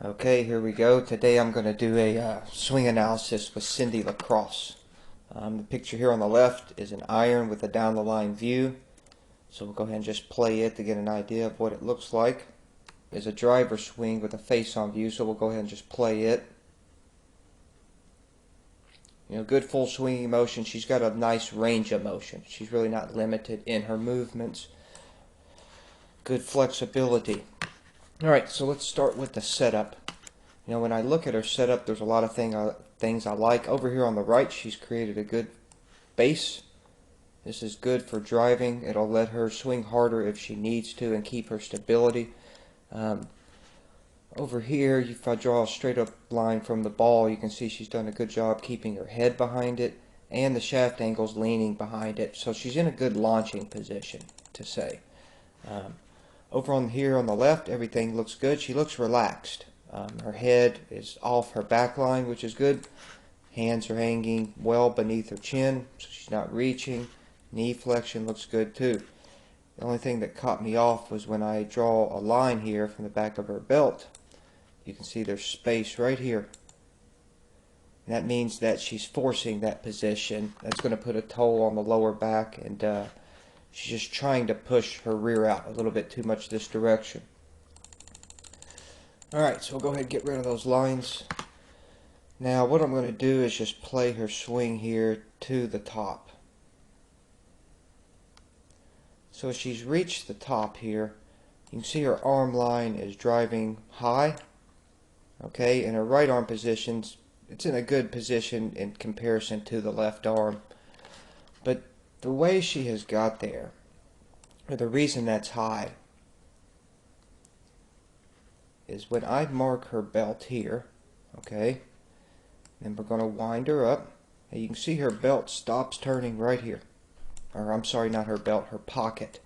Okay, here we go. Today I'm going to do a swing analysis with Cindy Lacrosse. The picture here on the left is an iron with a down the line view. So we'll go ahead and just play it to get an idea of what it looks like. There's a driver swing with a face on view, so we'll go ahead and just play it. Good full swinging motion. She's got a nice range of motion. She's really not limited in her movements. Good flexibility. Alright, so let's start with the setup. When I look at her setup, there's a lot of things I like. Over here on the right, she's created a good base. This is good for driving. It'll let her swing harder if she needs to and keep her stability. Over here, if I draw a straight up line from the ball, you can see she's done a good job keeping her head behind it, and the shaft angle's leaning behind it. So she's in a good launching position, to say. Over on here on the left, everything looks good. She looks relaxed. Her head is off her back line, which is good. Hands are hanging well beneath her chin, so she's not reaching. Knee flexion looks good too. The only thing that caught me off was when I draw a line here from the back of her belt. You can see there's space right here. And that means that she's forcing that position. That's going to put a toll on the lower back, and she's just trying to push her rear out a little bit too much this direction. Alright, so we'll go ahead and get rid of those lines. Now what I'm going to do is just play her swing here to the top. So as she's reached the top here, you can see her arm line is driving high. Okay, and her right arm positions, it's in a good position in comparison to the left arm. But the way she has got there, or the reason that's high, is when I mark her belt here, okay, then we're going to wind her up, and you can see her belt stops turning right here. Or I'm sorry, not her belt, her pocket.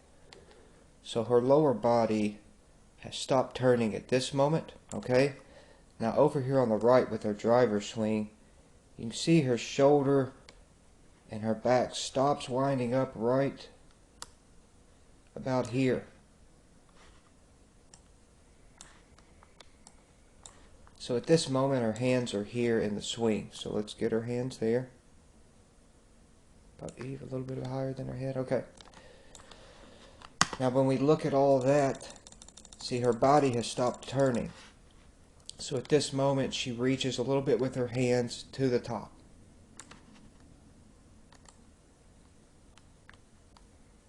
So her lower body has stopped turning at this moment, okay? Now over here on the right with her driver swing, you can see her shoulder and her back stops winding up right about here. So at this moment her hands are here in the swing. So let's get her hands there. About Eve, a little bit higher than her head. Okay. Now when we look at all that, see her body has stopped turning. So at this moment she reaches a little bit with her hands to the top.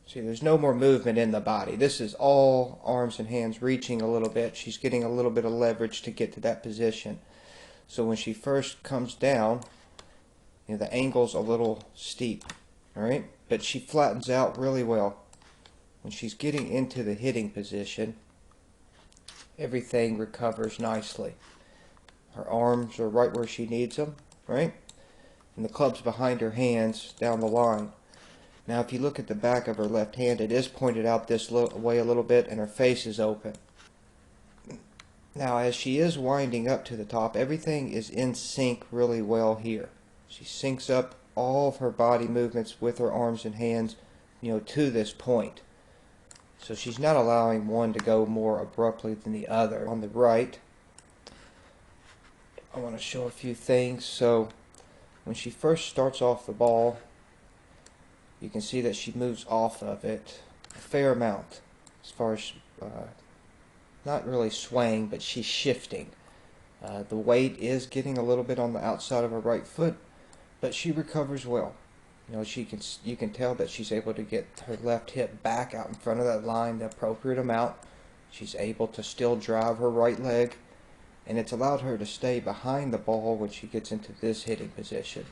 See, there's no more movement in the body. This is all arms and hands reaching a little bit. She's getting a little bit of leverage to get to that position. So when she first comes down, the angle's a little steep, all right? But she flattens out really well. When she's getting into the hitting position, everything recovers nicely. Her arms are right where she needs them, right? And the club's behind her hands down the line. Now if you look at the back of her left hand, it is pointed out this way a little bit, and her face is open. Now as she is winding up to the top, everything is in sync really well here. She syncs up all of her body movements with her arms and hands, to this point. So she's not allowing one to go more abruptly than the other. On the right, I want to show a few things. So when she first starts off the ball, you can see that she moves off of it a fair amount, as far as not really swaying, but she's shifting. The weight is getting a little bit on the outside of her right foot, but she recovers well. You can tell that she's able to get her left hip back out in front of that line the appropriate amount. She's able to still drive her right leg, and it's allowed her to stay behind the ball when she gets into this hitting position.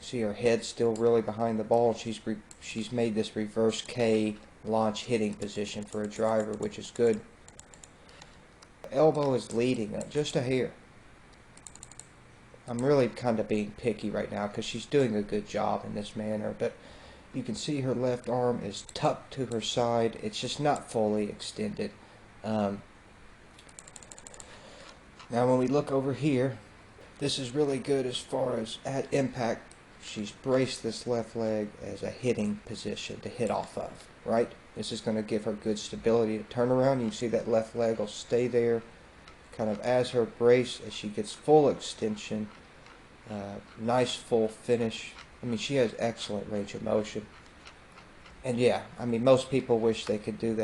See her head still really behind the ball. She's made this reverse K launch hitting position for a driver, which is good. The elbow is leading just a hair. I'm really kind of being picky right now because she's doing a good job in this manner, but you can see her left arm is tucked to her side. It's just not fully extended. Now when we look over here, this is really good as far as at impact. She's braced this left leg as a hitting position to hit off of, right? This is going to give her good stability to turn around. You can see that left leg will stay there kind of as her brace as she gets full extension. Nice full finish. I mean, she has excellent range of motion. And yeah, I mean, most people wish they could do that.